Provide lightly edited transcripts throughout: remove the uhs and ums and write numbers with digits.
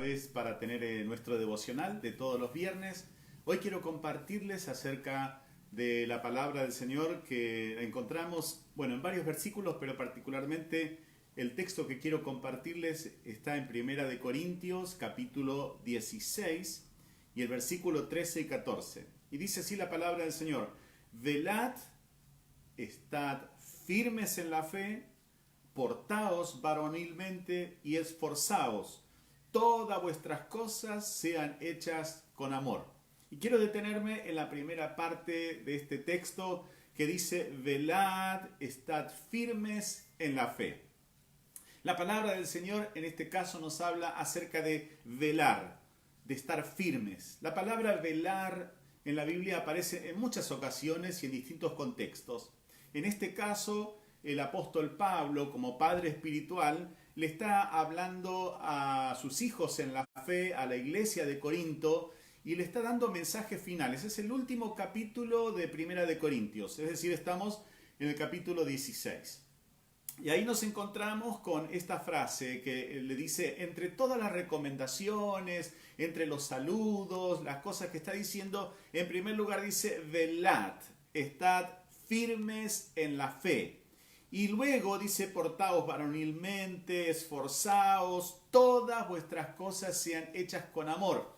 vez para tener nuestro devocional de todos los viernes. Hoy quiero compartirles acerca de la palabra del Señor que encontramos, en varios versículos, pero particularmente el texto que quiero compartirles está en Primera de Corintios, capítulo 16, y el versículo 13 y 14. Y dice así la palabra del Señor: Velad, estad firmes en la fe, portaos varonilmente y esforzaos, todas vuestras cosas sean hechas con amor. Y quiero detenerme en la primera parte de este texto que dice: velad, estad firmes en la fe. La palabra del Señor en este caso nos habla acerca de velar, de estar firmes. La palabra velar en la Biblia aparece en muchas ocasiones y en distintos contextos. En este caso, el apóstol Pablo, como padre espiritual, le está hablando a sus hijos en la fe, a la iglesia de Corinto, y le está dando mensajes finales. Es el último capítulo de Primera de Corintios, es decir, estamos en el capítulo 16. Y ahí nos encontramos con esta frase que le dice, entre todas las recomendaciones, entre los saludos, las cosas que está diciendo, en primer lugar dice, velad, estad firmes en la fe. Y luego dice, portaos varonilmente, esforzaos, todas vuestras cosas sean hechas con amor.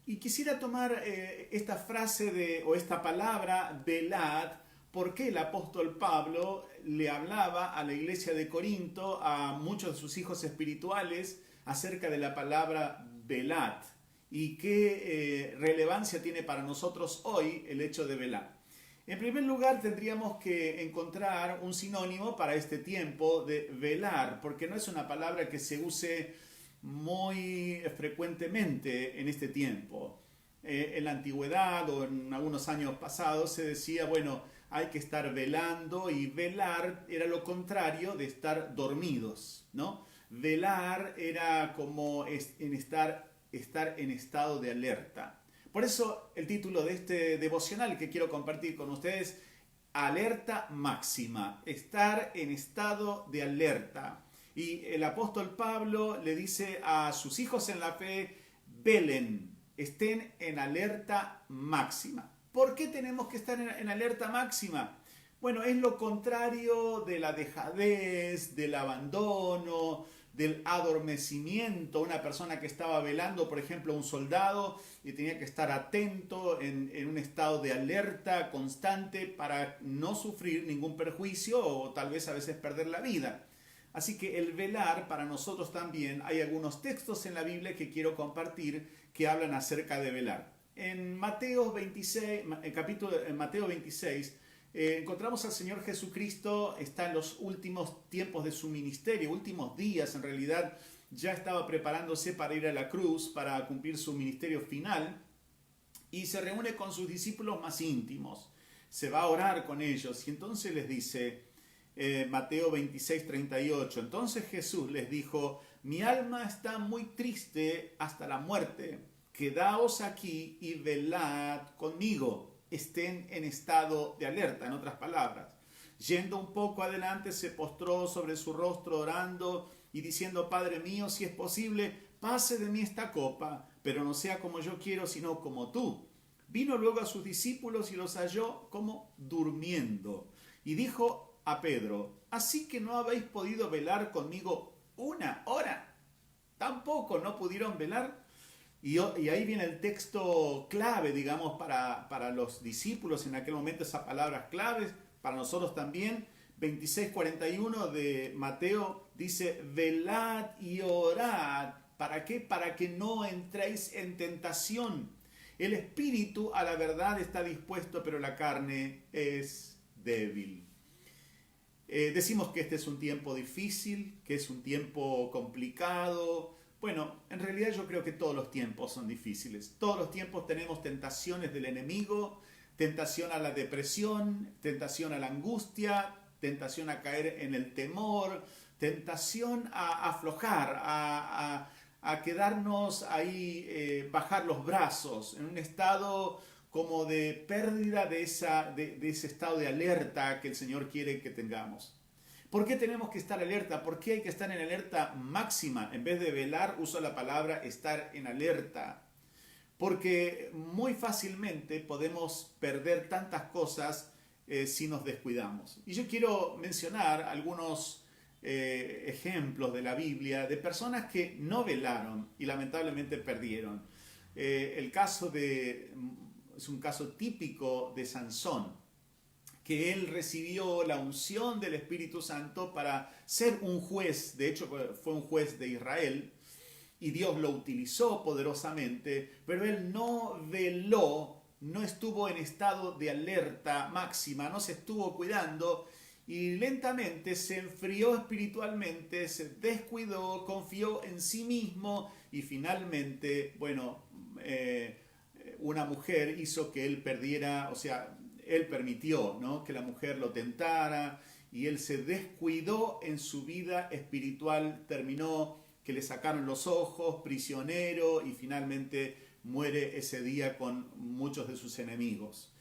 Y quisiera tomar esta frase o esta palabra, velad, porque el apóstol Pablo le hablaba a la iglesia de Corinto, a muchos de sus hijos espirituales, acerca de la palabra velad. Y qué relevancia tiene para nosotros hoy el hecho de velar. En primer lugar, tendríamos que encontrar un sinónimo para este tiempo de velar, porque no es una palabra que se use muy frecuentemente en este tiempo. En la antigüedad o en algunos años pasados se decía, hay que estar velando, y velar era lo contrario de estar dormidos, ¿no? Velar era como estar en estado de alerta. Por eso el título de este devocional que quiero compartir con ustedes, alerta máxima, estar en estado de alerta. Y el apóstol Pablo le dice a sus hijos en la fe, velen, estén en alerta máxima. ¿Por qué tenemos que estar en alerta máxima? Es lo contrario de la dejadez, del abandono, del adormecimiento. Una persona que estaba velando, por ejemplo, un soldado, y tenía que estar atento en un estado de alerta constante para no sufrir ningún perjuicio o tal vez a veces perder la vida. Así que el velar para nosotros también, hay algunos textos en la Biblia que quiero compartir que hablan acerca de velar. En Mateo 26, encontramos al Señor Jesucristo, está en los últimos tiempos de su ministerio, últimos días en realidad, ya estaba preparándose para ir a la cruz, para cumplir su ministerio final, y se reúne con sus discípulos más íntimos, se va a orar con ellos, y entonces les dice, Mateo 26, 38, entonces Jesús les dijo, mi alma está muy triste hasta la muerte, quedaos aquí y velad conmigo, estén en estado de alerta, en otras palabras. Yendo un poco adelante, se postró sobre su rostro orando y diciendo, Padre mío, si es posible, pase de mí esta copa, pero no sea como yo quiero, sino como tú. Vino luego a sus discípulos y los halló como durmiendo. Y dijo a Pedro, ¿así que no habéis podido velar conmigo una hora? ¿Tampoco no pudieron velar? Y ahí viene el texto clave, digamos, para los discípulos en aquel momento, esas palabras claves, para nosotros también. 26:41 de Mateo dice, velad y orad. ¿Para qué? Para que no entréis en tentación. El espíritu a la verdad está dispuesto, pero la carne es débil. Decimos que este es un tiempo difícil, que es un tiempo complicado. En realidad yo creo que todos los tiempos son difíciles. Todos los tiempos tenemos tentaciones del enemigo, tentación a la depresión, tentación a la angustia, tentación a caer en el temor, tentación a aflojar, a quedarnos ahí, bajar los brazos, en un estado como de pérdida de ese estado de alerta que el Señor quiere que tengamos. ¿Por qué tenemos que estar alerta? ¿Por qué hay que estar en alerta máxima? En vez de velar, uso la palabra estar en alerta. Porque muy fácilmente podemos perder tantas cosas si nos descuidamos. Y yo quiero mencionar algunos ejemplos de la Biblia de personas que no velaron y lamentablemente perdieron. El caso es un caso típico de Sansón, que él recibió la unción del Espíritu Santo para ser un juez. De hecho, fue un juez de Israel y Dios lo utilizó poderosamente, pero él no veló, no estuvo en estado de alerta máxima, no se estuvo cuidando y lentamente se enfrió espiritualmente, se descuidó, confió en sí mismo y finalmente, una mujer hizo que él perdiera, o sea, él permitió, ¿no?, que la mujer lo tentara y él se descuidó en su vida espiritual, terminó que le sacaron los ojos, prisionero, y finalmente muere ese día con muchos de sus enemigos.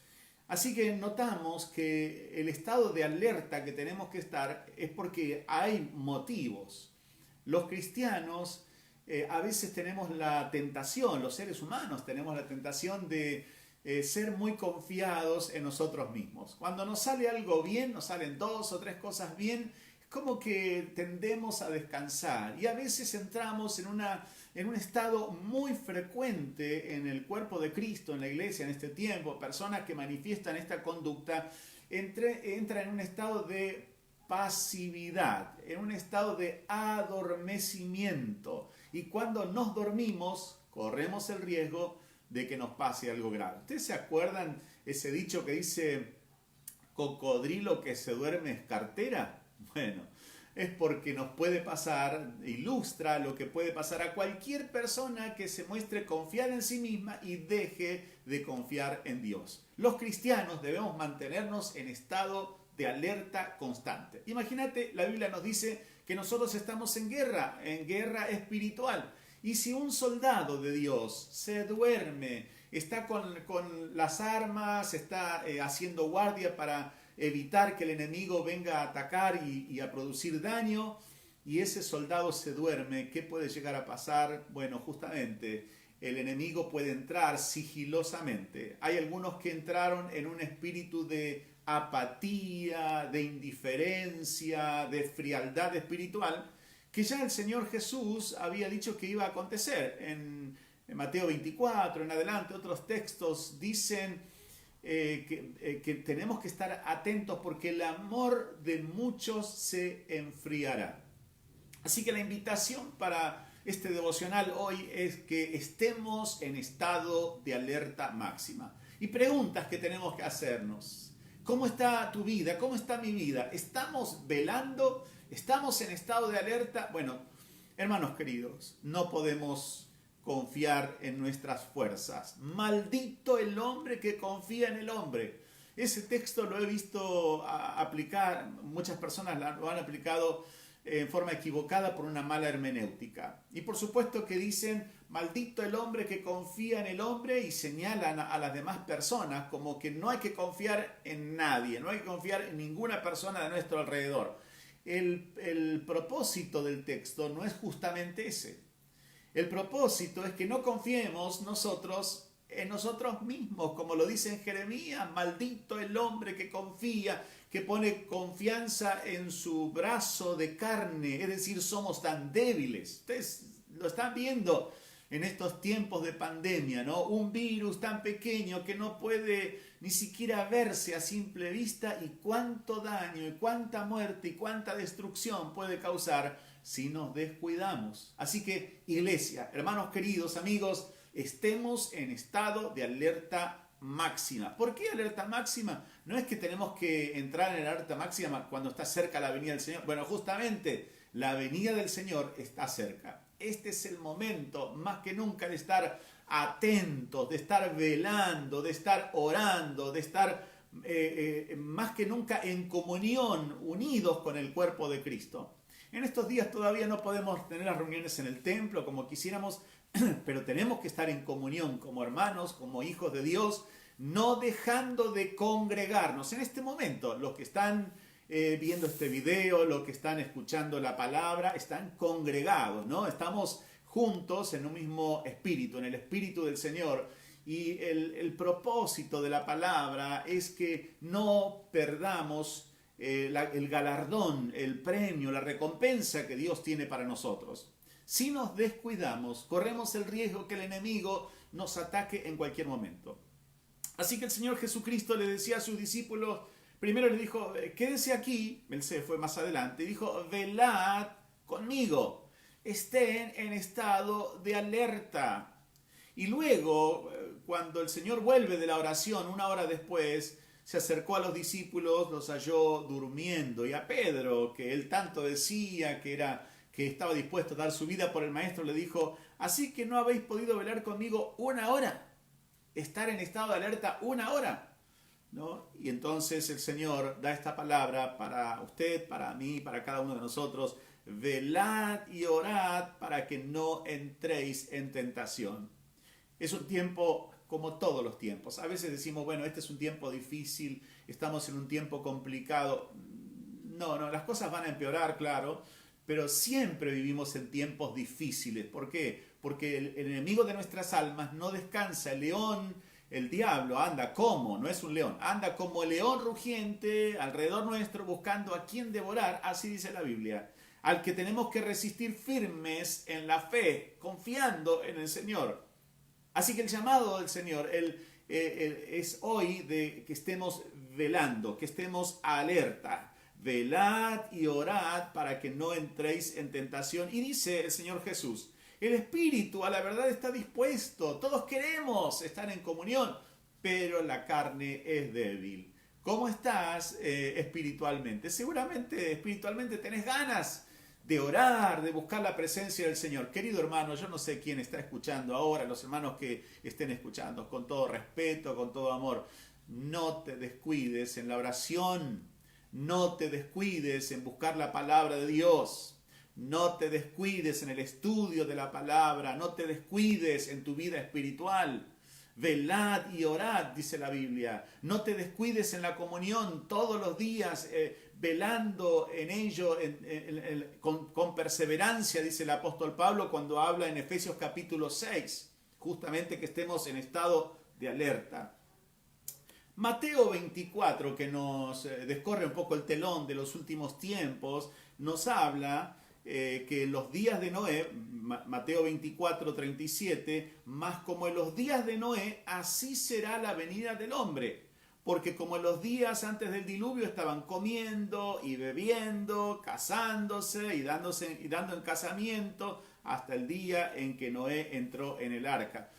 Así que notamos que el estado de alerta que tenemos que estar es porque hay motivos. Los cristianos a veces tenemos la tentación, los seres humanos tenemos la tentación de ser muy confiados en nosotros mismos. Cuando nos sale algo bien, nos salen 2 o 3 cosas bien, es como que tendemos a descansar y a veces entramos en un estado muy frecuente en el cuerpo de Cristo, en la iglesia en este tiempo. Personas que manifiestan esta conducta entran en un estado de pasividad, en un estado de adormecimiento, y cuando nos dormimos corremos el riesgo de que nos pase algo grave. ¿Ustedes se acuerdan ese dicho que dice cocodrilo que se duerme es cartera? Bueno, es porque nos puede pasar, ilustra lo que puede pasar a cualquier persona que se muestre confiada en sí misma y deje de confiar en Dios. Los cristianos debemos mantenernos en estado de alerta constante. Imagínate, la Biblia nos dice que nosotros estamos en guerra espiritual. Y si un soldado de Dios se duerme, está con las armas, está haciendo guardia para evitar que el enemigo venga a atacar y a producir daño, y ese soldado se duerme, ¿qué puede llegar a pasar? Bueno, justamente el enemigo puede entrar sigilosamente. Hay algunos que entraron en un espíritu de apatía, de indiferencia, de frialdad espiritual, que ya el Señor Jesús había dicho que iba a acontecer. En Mateo 24, en adelante, otros textos dicen que tenemos que estar atentos porque el amor de muchos se enfriará. Así que la invitación para este devocional hoy es que estemos en estado de alerta máxima. Y preguntas que tenemos que hacernos. ¿Cómo está tu vida? ¿Cómo está mi vida? ¿Estamos velando? ¿Estamos en estado de alerta? Bueno, hermanos queridos, no podemos confiar en nuestras fuerzas. Maldito el hombre que confía en el hombre. Ese texto lo he visto aplicar, muchas personas lo han aplicado en forma equivocada por una mala hermenéutica. Y por supuesto que dicen, maldito el hombre que confía en el hombre, y señalan a las demás personas como que no hay que confiar en nadie, no hay que confiar en ninguna persona de nuestro alrededor. El propósito del texto no es justamente ese. El propósito es que no confiemos nosotros en nosotros mismos, como lo dice en Jeremías, maldito el hombre que confía, que pone confianza en su brazo de carne, es decir, somos tan débiles. Ustedes lo están viendo en estos tiempos de pandemia, ¿no? Un virus tan pequeño que no puede ni siquiera verse a simple vista, y cuánto daño y cuánta muerte y cuánta destrucción puede causar si nos descuidamos. Así que, iglesia, hermanos queridos, amigos, estemos en estado de alerta máxima. ¿Por qué alerta máxima? No es que tenemos que entrar en alerta máxima cuando está cerca la venida del Señor. Bueno, justamente la venida del Señor está cerca. Este es el momento más que nunca de estar atentos, de estar velando, de estar orando, de estar más que nunca en comunión, unidos con el cuerpo de Cristo. En estos días todavía no podemos tener las reuniones en el templo como quisiéramos, pero tenemos que estar en comunión como hermanos, como hijos de Dios, no dejando de congregarnos. En este momento, los que están viendo este video, los que están escuchando la palabra, están congregados, ¿no? Estamos juntos en un mismo espíritu, en el espíritu del Señor. Y el propósito de la palabra es que no perdamos el galardón, el premio, la recompensa que Dios tiene para nosotros. Si nos descuidamos, corremos el riesgo que el enemigo nos ataque en cualquier momento. Así que el Señor Jesucristo le decía a sus discípulos, primero le dijo, quédese aquí, él se fue más adelante, y dijo, velad conmigo, estén en estado de alerta. Y luego, cuando el Señor vuelve de la oración, una hora después, se acercó a los discípulos, los halló durmiendo, y a Pedro, que él tanto decía que estaba dispuesto a dar su vida por el Maestro, le dijo, así que no habéis podido velar conmigo una hora, estar en estado de alerta una hora, ¿no? Y entonces el Señor da esta palabra para usted, para mí, para cada uno de nosotros, velad y orad para que no entréis en tentación. Es un tiempo como todos los tiempos. A veces decimos, bueno, este es un tiempo difícil, estamos en un tiempo complicado. No, las cosas van a empeorar, claro, pero siempre vivimos en tiempos difíciles. ¿Por qué? Porque el enemigo de nuestras almas no descansa. El león, el diablo, anda como, no es un león, anda como el león rugiente alrededor nuestro buscando a quien devorar, así dice la Biblia. Al que tenemos que resistir firmes en la fe, confiando en el Señor. Así que el llamado del Señor es hoy de que estemos velando, que estemos alerta. Velad y orad para que no entréis en tentación. Y dice el Señor Jesús, el espíritu a la verdad está dispuesto. Todos queremos estar en comunión, pero la carne es débil. ¿Cómo estás espiritualmente? Seguramente espiritualmente tenés ganas de orar, de buscar la presencia del Señor. Querido hermano, yo no sé quién está escuchando ahora, los hermanos que estén escuchando, con todo respeto, con todo amor, no te descuides en la oración, no te descuides en buscar la palabra de Dios, no te descuides en el estudio de la palabra, no te descuides en tu vida espiritual. Velad y orad, dice la Biblia. No te descuides en la comunión todos los días, velando en ello con perseverancia, dice el apóstol Pablo cuando habla en Efesios capítulo 6, justamente que estemos en estado de alerta. Mateo 24, que nos descorre un poco el telón de los últimos tiempos, nos habla que los días de Noé, Mateo 24, 37, más como en los días de Noé, así será la venida del hombre. Porque como en los días antes del diluvio estaban comiendo y bebiendo, casándose y dando en casamiento hasta el día en que Noé entró en el arca.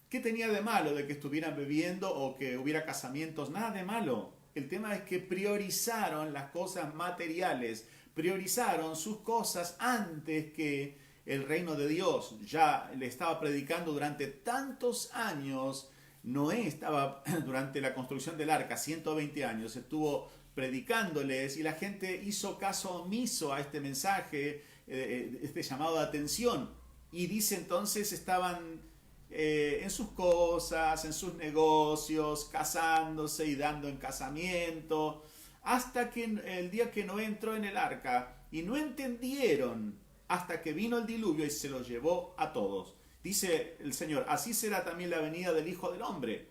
¿Qué tenía de malo de que estuvieran bebiendo o que hubiera casamientos? Nada de malo. El tema es que priorizaron las cosas materiales, priorizaron sus cosas antes que el reino de Dios. Ya le estaba predicando durante tantos años. Noé estaba durante la construcción del arca, 120 años, estuvo predicándoles y la gente hizo caso omiso a este mensaje, este llamado de atención. Y dice entonces estaban en sus cosas, en sus negocios, casándose y dando en casamiento, hasta que el día que Noé entró en el arca y no entendieron hasta que vino el diluvio y se los llevó a todos. Dice el Señor, así será también la venida del Hijo del Hombre.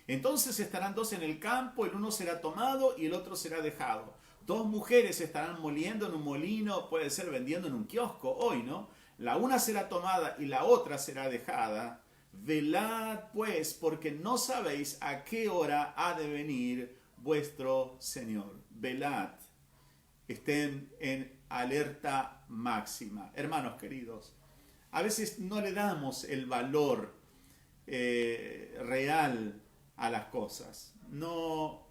Entonces estarán dos en el campo, el uno será tomado y el otro será dejado. Dos mujeres estarán moliendo en un molino, puede ser vendiendo en un kiosco hoy, ¿no? La una será tomada y la otra será dejada. Velad pues, porque no sabéis a qué hora ha de venir vuestro Señor. Velad. Estén en alerta máxima. Hermanos queridos, a veces no le damos el valor real a las cosas. No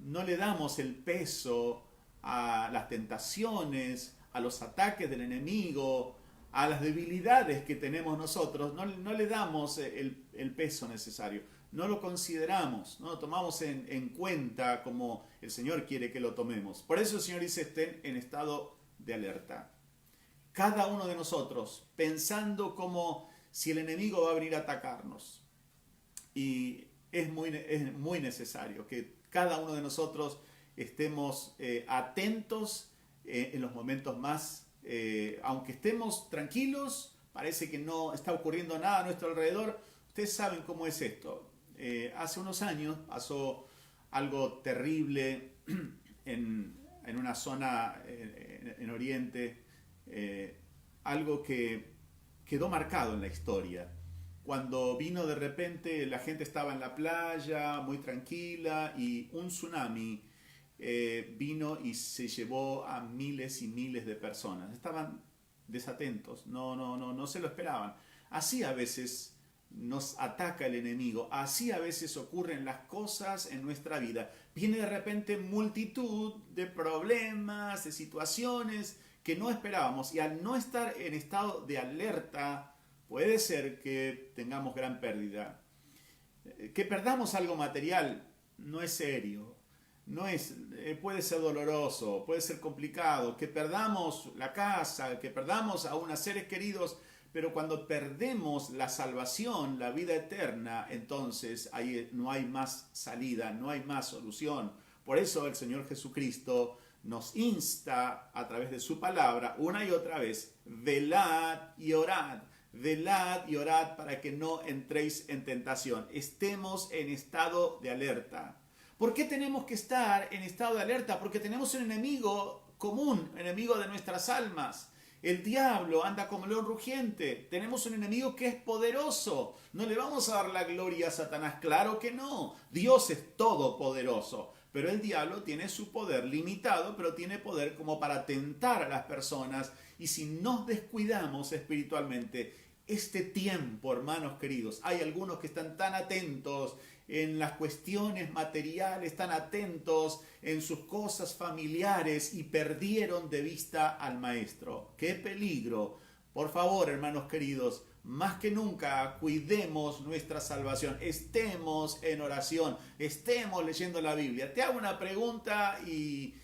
le damos el peso a las tentaciones, a los ataques del enemigo, a las debilidades que tenemos nosotros. No le damos el peso necesario. No lo consideramos, no lo tomamos en cuenta como el Señor quiere que lo tomemos. Por eso el Señor dice, estén en estado de alerta. Cada uno de nosotros pensando como si el enemigo va a venir a atacarnos. Y es muy necesario que cada uno de nosotros estemos atentos en los momentos más, aunque estemos tranquilos, parece que no está ocurriendo nada a nuestro alrededor. Ustedes saben cómo es esto. Hace unos años pasó algo terrible en una zona en Oriente, algo que quedó marcado en la historia. Cuando vino de repente, la gente estaba en la playa, muy tranquila, y un tsunami vino y se llevó a miles y miles de personas. Estaban desatentos, no se lo esperaban. Así a veces nos ataca el enemigo, así a veces ocurren las cosas en nuestra vida. Viene de repente multitud de problemas, de situaciones que no esperábamos, y al no estar en estado de alerta, puede ser que tengamos gran pérdida. Que perdamos algo material no es serio, puede ser doloroso, puede ser complicado. Que perdamos la casa, que perdamos aún a seres queridos, pero cuando perdemos la salvación, la vida eterna, entonces ahí no hay más salida, no hay más solución. Por eso el Señor Jesucristo nos insta a través de su palabra una y otra vez: velad y orad. Velad y orad para que no entréis en tentación. Estemos en estado de alerta. ¿Por qué tenemos que estar en estado de alerta? Porque tenemos un enemigo común, enemigo de nuestras almas. El diablo anda como león rugiente. Tenemos un enemigo que es poderoso. No le vamos a dar la gloria a Satanás. Claro que no. Dios es todopoderoso. Pero el diablo tiene su poder limitado, pero tiene poder como para tentar a las personas. Y si nos descuidamos espiritualmente, este tiempo, hermanos queridos, hay algunos que están tan atentos en las cuestiones materiales, tan atentos en sus cosas familiares y perdieron de vista al Maestro. ¡Qué peligro! Por favor, hermanos queridos, más que nunca cuidemos nuestra salvación, estemos en oración, estemos leyendo la Biblia. Te hago una pregunta y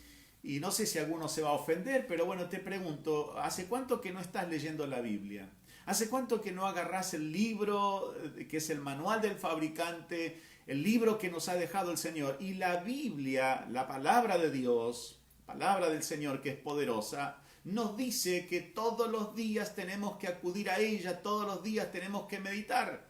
no sé si alguno se va a ofender, pero bueno, te pregunto: ¿hace cuánto que no estás leyendo la Biblia? ¿Hace cuánto que no agarrás el libro que es el manual del fabricante, el libro que nos ha dejado el Señor? Y la Biblia, la palabra de Dios, palabra del Señor que es poderosa, nos dice que todos los días tenemos que acudir a ella, todos los días tenemos que meditar.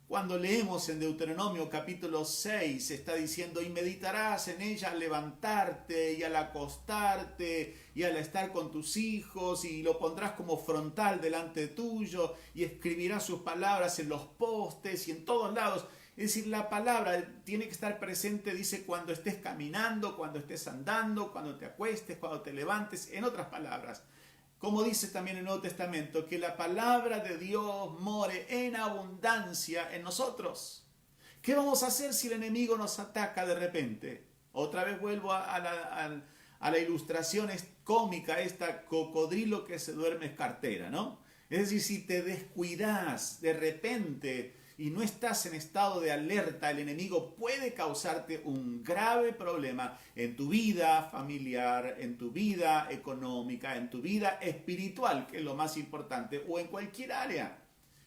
Cuando leemos en Deuteronomio capítulo 6, está diciendo: y meditarás en ella al levantarte y al acostarte y al estar con tus hijos, y lo pondrás como frontal delante tuyo, y escribirás sus palabras en los postes y en todos lados. Es decir, la palabra tiene que estar presente, dice, cuando estés caminando, cuando estés andando, cuando te acuestes, cuando te levantes. En otras palabras, como dice también el Nuevo Testamento, que la palabra de Dios more en abundancia en nosotros. ¿Qué vamos a hacer si el enemigo nos ataca de repente? Otra vez vuelvo a la ilustración cómica, esta cocodrilo que se duerme es cartera, ¿no? Es decir, si te descuidas de repente y no estás en estado de alerta, el enemigo puede causarte un grave problema en tu vida familiar, en tu vida económica, en tu vida espiritual, que es lo más importante, o en cualquier área.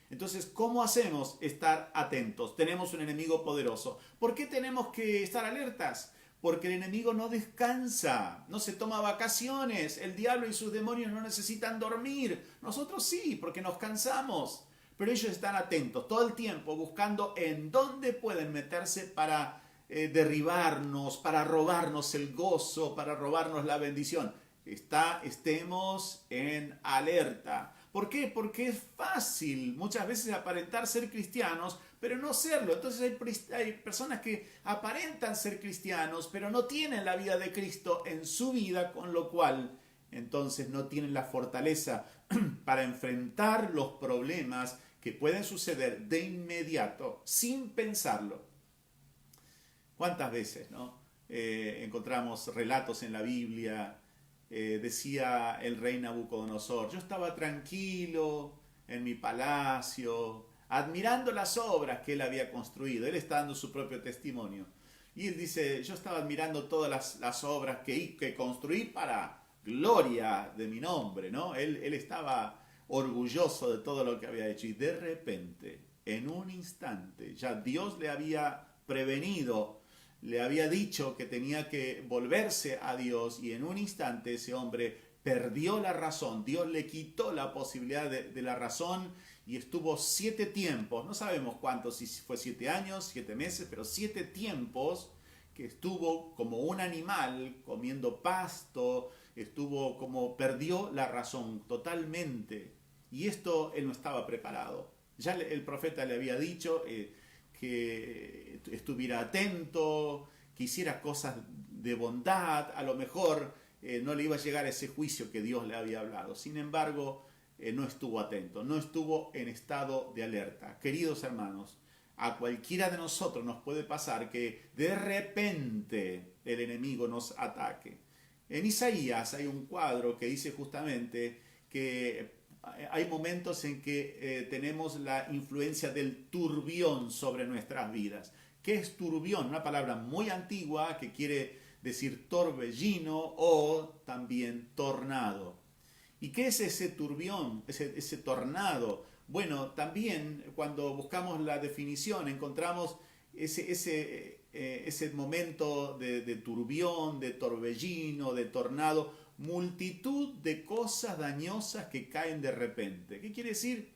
Entonces, ¿cómo hacemos? Estar atentos. Tenemos un enemigo poderoso. ¿Por qué tenemos que estar alertas? Porque el enemigo no descansa, no se toma vacaciones. El diablo y sus demonios no necesitan dormir. Nosotros sí, porque nos cansamos. Pero ellos están atentos todo el tiempo, buscando en dónde pueden meterse para derribarnos, para robarnos el gozo, para robarnos la bendición. Estemos en alerta. ¿Por qué? Porque es fácil muchas veces aparentar ser cristianos, pero no serlo. Entonces hay personas que aparentan ser cristianos, pero no tienen la vida de Cristo en su vida, con lo cual entonces no tienen la fortaleza para enfrentar los problemas que pueden suceder de inmediato, sin pensarlo. ¿Cuántas veces, no? Encontramos relatos en la Biblia? Decía el rey Nabucodonosor: yo estaba tranquilo en mi palacio, admirando las obras que él había construido. Él está dando su propio testimonio. Y él dice: yo estaba admirando todas las obras que construí para gloria de mi nombre, ¿no? Él estaba orgulloso de todo lo que había hecho, y de repente, en un instante, ya Dios le había prevenido le había dicho que tenía que volverse a Dios y en un instante ese hombre perdió la razón. Dios le quitó la posibilidad de la razón y estuvo 7 tiempos, no sabemos cuántos, si fue 7 años, 7 meses, pero 7 tiempos que estuvo como un animal comiendo pasto, estuvo como perdió la razón totalmente. Y esto él no estaba preparado. Ya el profeta le había dicho que estuviera atento, que hiciera cosas de bondad, a lo mejor no le iba a llegar ese juicio que Dios le había hablado. Sin embargo, no estuvo atento, no estuvo en estado de alerta. Queridos hermanos, a cualquiera de nosotros nos puede pasar que de repente el enemigo nos ataque. En Isaías hay un cuadro que dice justamente que hay momentos en que tenemos la influencia del turbión sobre nuestras vidas. ¿Qué es turbión? Una palabra muy antigua que quiere decir torbellino o también tornado. ¿Y qué es ese turbión, ese tornado? Bueno, también cuando buscamos la definición encontramos ese momento de turbión, de torbellino, de tornado, multitud de cosas dañosas que caen de repente. ¿Qué quiere decir?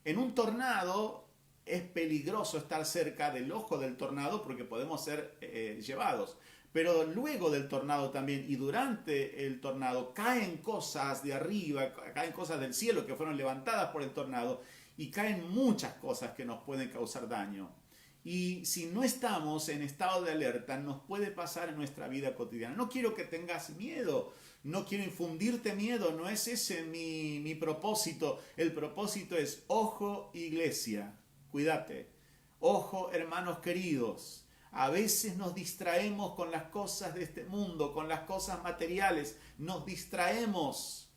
En un tornado es peligroso estar cerca del ojo del tornado porque podemos ser llevados. Pero luego del tornado también y durante el tornado caen cosas de arriba, caen cosas del cielo que fueron levantadas por el tornado y caen muchas cosas que nos pueden causar daño. Y si no estamos en estado de alerta, nos puede pasar en nuestra vida cotidiana. No quiero que tengas miedo, no quiero infundirte miedo, no es ese mi propósito. El propósito es, ojo iglesia, cuídate. Ojo hermanos queridos. A veces nos distraemos con las cosas de este mundo, con las cosas materiales, nos distraemos.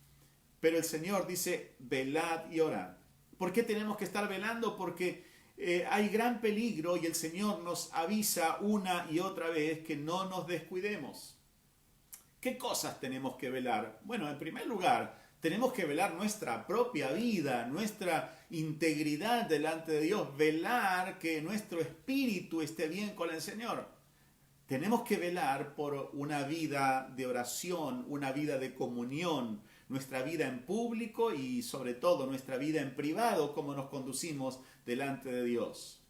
Pero el Señor dice, velad y orad. ¿Por qué tenemos que estar velando? Porque hay gran peligro y el Señor nos avisa una y otra vez que no nos descuidemos. ¿Qué cosas tenemos que velar? Bueno, en primer lugar, tenemos que velar nuestra propia vida, nuestra integridad delante de Dios, velar que nuestro espíritu esté bien con el Señor. Tenemos que velar por una vida de oración, una vida de comunión, nuestra vida en público y sobre todo nuestra vida en privado, cómo nos conducimos delante de Dios.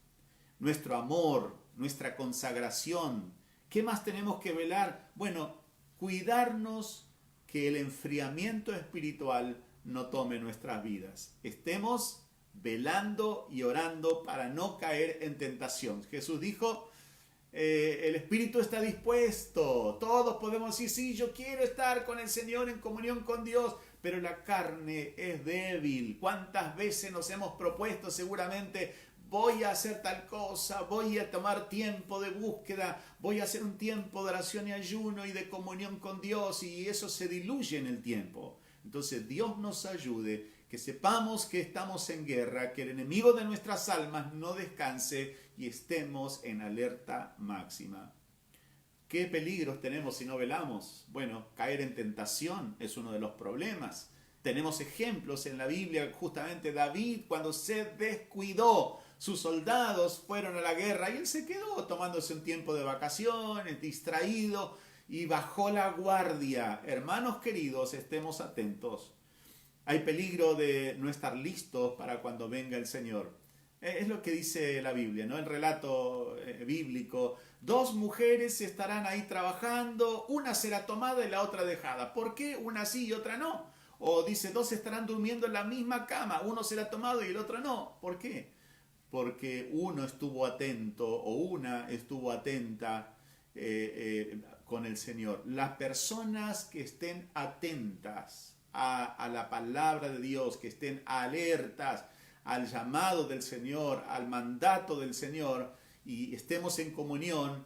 Nuestro amor, nuestra consagración. ¿Qué más tenemos que velar? Bueno, cuidarnos que el enfriamiento espiritual no tome nuestras vidas. Estemos velando y orando para no caer en tentación. Jesús dijo, el espíritu está dispuesto. Todos podemos decir, sí, yo quiero estar con el Señor en comunión con Dios, pero la carne es débil. ¿Cuántas veces nos hemos propuesto seguramente, voy a hacer tal cosa, voy a tomar tiempo de búsqueda, voy a hacer un tiempo de oración y ayuno y de comunión con Dios y eso se diluye en el tiempo? Entonces Dios nos ayude, que sepamos que estamos en guerra, que el enemigo de nuestras almas no descanse y estemos en alerta máxima. ¿Qué peligros tenemos si no velamos? Bueno, caer en tentación es uno de los problemas. Tenemos ejemplos en la Biblia, justamente David cuando se descuidó, sus soldados fueron a la guerra y él se quedó tomándose un tiempo de vacaciones, distraído y bajó la guardia. Hermanos queridos, estemos atentos. Hay peligro de no estar listos para cuando venga el Señor. Es lo que dice la Biblia, ¿no? El relato bíblico. 2 mujeres estarán ahí trabajando, una será tomada y la otra dejada. ¿Por qué una sí y otra no? O dice, 2 estarán durmiendo en la misma cama, uno será tomado y el otro no. ¿Por qué? Porque uno estuvo atento o una estuvo atenta con el Señor. Las personas que estén atentas a la palabra de Dios, que estén alertas al llamado del Señor, al mandato del Señor y estemos en comunión,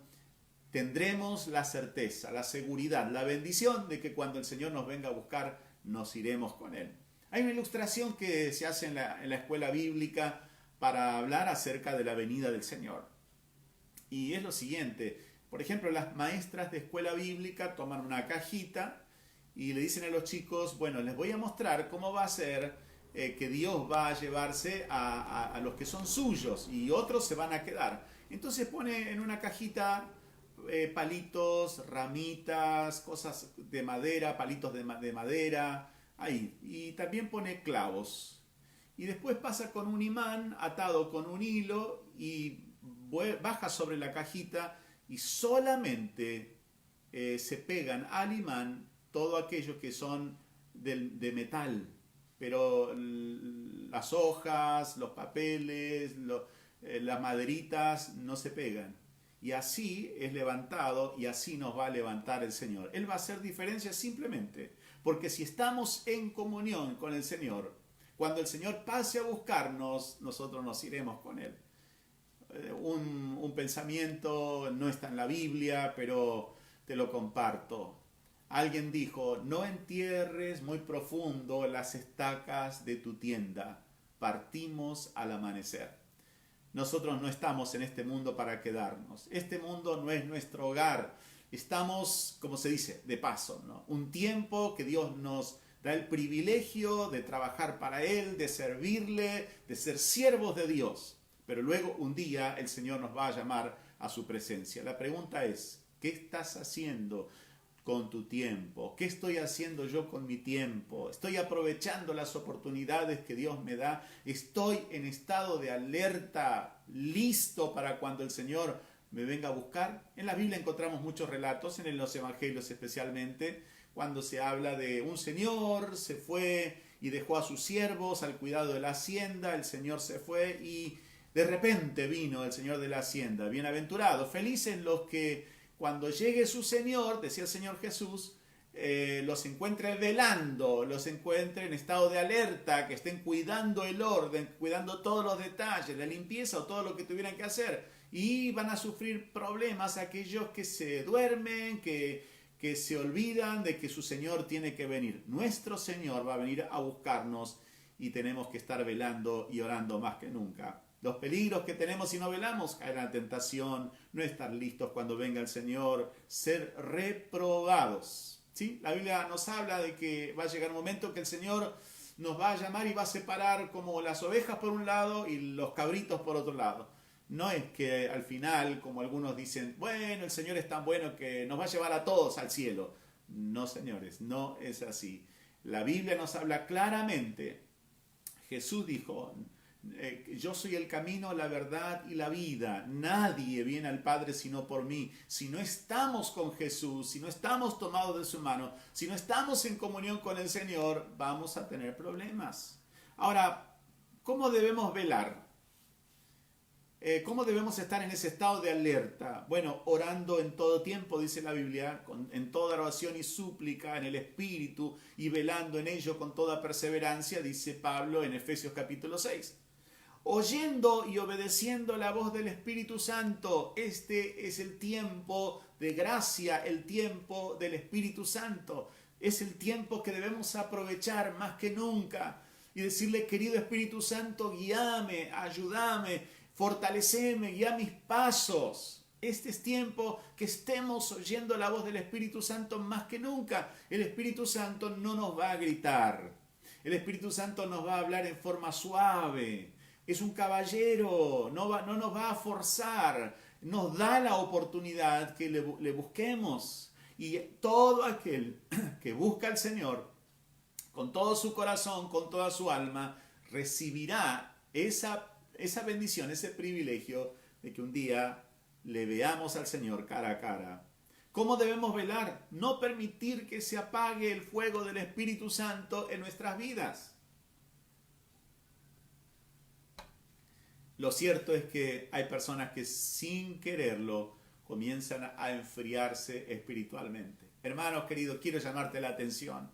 tendremos la certeza, la seguridad, la bendición de que cuando el Señor nos venga a buscar, nos iremos con Él. Hay una ilustración que se hace en la escuela bíblica para hablar acerca de la venida del Señor. Y es lo siguiente, por ejemplo, las maestras de escuela bíblica toman una cajita y le dicen a los chicos, bueno, les voy a mostrar cómo va a ser que Dios va a llevarse a los que son suyos y otros se van a quedar. Entonces pone en una cajita palitos, ramitas, cosas de madera, palitos de madera, ahí. Y también pone clavos. Y después pasa con un imán atado con un hilo y baja sobre la cajita y solamente se pegan al imán todo aquellos que son de metal. Pero las hojas, los papeles, las maderitas no se pegan. Y así es levantado y así nos va a levantar el Señor. Él va a hacer diferencia simplemente porque si estamos en comunión con el Señor, cuando el Señor pase a buscarnos, nosotros nos iremos con Él. Un pensamiento no está en la Biblia, pero te lo comparto. Alguien dijo, no entierres muy profundo las estacas de tu tienda, partimos al amanecer. Nosotros no estamos en este mundo para quedarnos. Este mundo no es nuestro hogar. Estamos, como se dice, de paso, ¿no? Un tiempo que Dios nos da el privilegio de trabajar para Él, de servirle, de ser siervos de Dios. Pero luego un día el Señor nos va a llamar a su presencia. La pregunta es, ¿qué estás haciendo con tu tiempo? ¿Qué estoy haciendo yo con mi tiempo? ¿Estoy aprovechando las oportunidades que Dios me da? ¿Estoy en estado de alerta, listo para cuando el Señor me venga a buscar? En la Biblia encontramos muchos relatos, en los evangelios especialmente, cuando se habla de un señor, se fue y dejó a sus siervos al cuidado de la hacienda, el Señor se fue y de repente vino el Señor de la hacienda. Bienaventurados, felices los que cuando llegue su Señor, decía el Señor Jesús, los encuentre velando, los encuentre en estado de alerta, que estén cuidando el orden, cuidando todos los detalles, la limpieza o todo lo que tuvieran que hacer. Y van a sufrir problemas aquellos que se duermen, que se olvidan de que su Señor tiene que venir. Nuestro Señor va a venir a buscarnos y tenemos que estar velando y orando más que nunca. Los peligros que tenemos si no velamos, caer en la tentación, no estar listos cuando venga el Señor, ser reprobados. ¿Sí? La Biblia nos habla de que va a llegar un momento que el Señor nos va a llamar y va a separar como las ovejas por un lado y los cabritos por otro lado. No es que al final, como algunos dicen, bueno, el Señor es tan bueno que nos va a llevar a todos al cielo. No, señores, no es así. La Biblia nos habla claramente. Jesús dijo, yo soy el camino, la verdad y la vida. Nadie viene al Padre sino por mí. Si no estamos con Jesús, si no estamos tomados de su mano, si no estamos en comunión con el Señor, vamos a tener problemas. Ahora, ¿cómo debemos velar? ¿Cómo debemos estar en ese estado de alerta? Bueno, orando en todo tiempo, dice la Biblia, en toda oración y súplica en el Espíritu y velando en ello con toda perseverancia, dice Pablo en Efesios capítulo 6. Oyendo y obedeciendo la voz del Espíritu Santo. Este es el tiempo de gracia, el tiempo del Espíritu Santo. Es el tiempo que debemos aprovechar más que nunca y decirle, querido Espíritu Santo, guíame, ayúdame, fortaleceme, guía mis pasos. Este es tiempo que estemos oyendo la voz del Espíritu Santo más que nunca. El Espíritu Santo no nos va a gritar. El Espíritu Santo nos va a hablar en forma suave. Es un caballero, no nos va a forzar, nos da la oportunidad que le busquemos. Y todo aquel que busca al Señor con todo su corazón, con toda su alma, recibirá esa bendición, ese privilegio de que un día le veamos al Señor cara a cara. ¿Cómo debemos velar? No permitir que se apague el fuego del Espíritu Santo en nuestras vidas. Lo cierto es que hay personas que sin quererlo comienzan a enfriarse espiritualmente. Hermanos queridos, quiero llamarte la atención.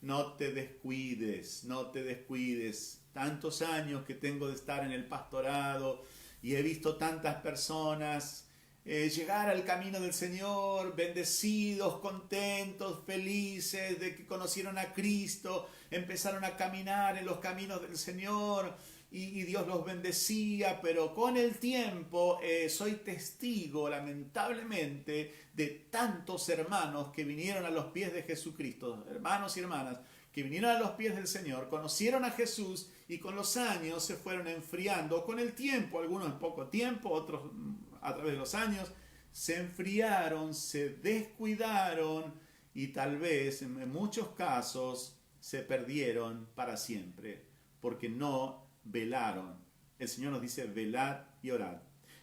No te descuides, no te descuides. Tantos años que tengo de estar en el pastorado y he visto tantas personas llegar al camino del Señor, bendecidos, contentos, felices de que conocieron a Cristo, empezaron a caminar en los caminos del Señor y Dios los bendecía, pero con el tiempo soy testigo, lamentablemente, de tantos hermanos que vinieron a los pies de Jesucristo, hermanos y hermanas, que vinieron a los pies del Señor, conocieron a Jesús y con los años se fueron enfriando, con el tiempo, algunos en poco tiempo, otros a través de los años, se enfriaron, se descuidaron y tal vez en muchos casos se perdieron para siempre porque no velaron. El Señor nos dice: velad y orad.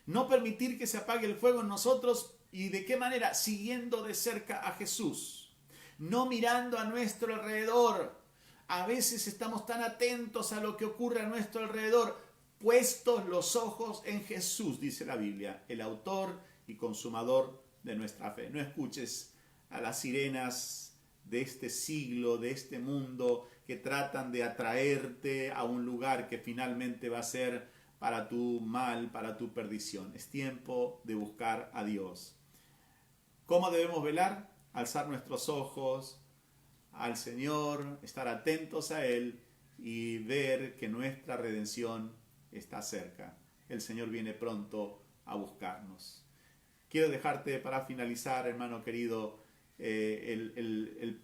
No permitir que se apague el fuego en nosotros. ¿Y de qué manera? Siguiendo de cerca a Jesús. No mirando a nuestro alrededor. A veces estamos tan atentos a lo que ocurre a nuestro alrededor, puestos los ojos en Jesús, dice la Biblia, el autor y consumador de nuestra fe. No escuches a las sirenas de este siglo, de este mundo, que tratan de atraerte a un lugar que finalmente va a ser para tu mal, para tu perdición. Es tiempo de buscar a Dios. ¿Cómo debemos velar? Alzar nuestros ojos al Señor, estar atentos a Él y ver que nuestra redención está cerca. El Señor viene pronto a buscarnos. Quiero dejarte para finalizar, hermano querido, el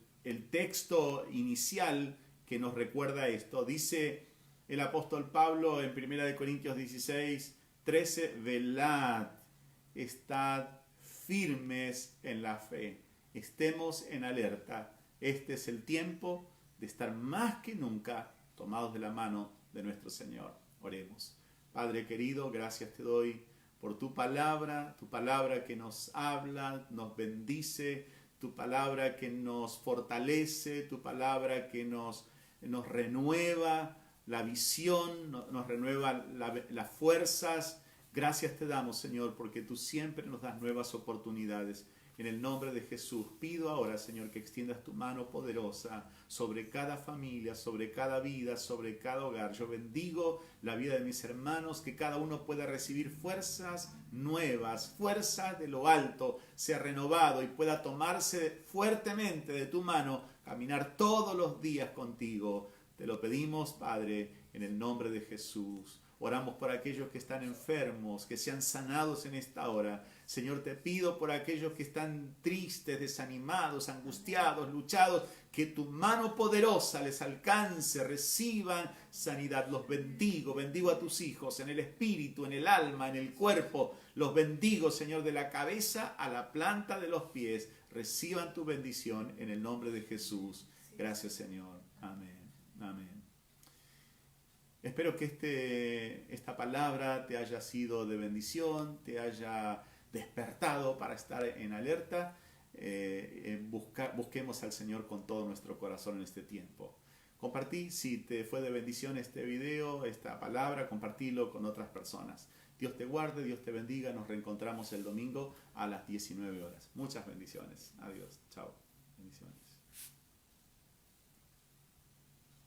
texto inicial que nos recuerda esto. Dice el apóstol Pablo en 1 Corintios 16, 13, velad, estad firmes en la fe, estemos en alerta. Este es el tiempo de estar más que nunca tomados de la mano de nuestro Señor. Oremos. Padre querido, gracias te doy por tu palabra que nos habla, nos bendice, tu palabra que nos fortalece, tu palabra que nos renueva la visión, nos renueva las fuerzas. Gracias te damos, Señor, porque tú siempre nos das nuevas oportunidades. En el nombre de Jesús, pido ahora, Señor, que extiendas tu mano poderosa sobre cada familia, sobre cada vida, sobre cada hogar. Yo bendigo la vida de mis hermanos, que cada uno pueda recibir fuerzas nuevas, fuerzas de lo alto, sea renovado y pueda tomarse fuertemente de tu mano, caminar todos los días contigo. Te lo pedimos, Padre, en el nombre de Jesús. Oramos por aquellos que están enfermos, que sean sanados en esta hora. Señor, te pido por aquellos que están tristes, desanimados, angustiados, luchados, que tu mano poderosa les alcance, reciban sanidad. Los bendigo, bendigo a tus hijos en el espíritu, en el alma, en el cuerpo. Los bendigo, Señor, de la cabeza a la planta de los pies. Reciban tu bendición en el nombre de Jesús. Gracias, Señor. Amén. Amén. Espero que esta palabra te haya sido de bendición, te haya despertado para estar en alerta. Busquemos al Señor con todo nuestro corazón en este tiempo. Compartí, si te fue de bendición este video, esta palabra, compartilo con otras personas. Dios te guarde, Dios te bendiga. Nos reencontramos el domingo a las 19 horas. Muchas bendiciones. Adiós. Chao. Bendiciones.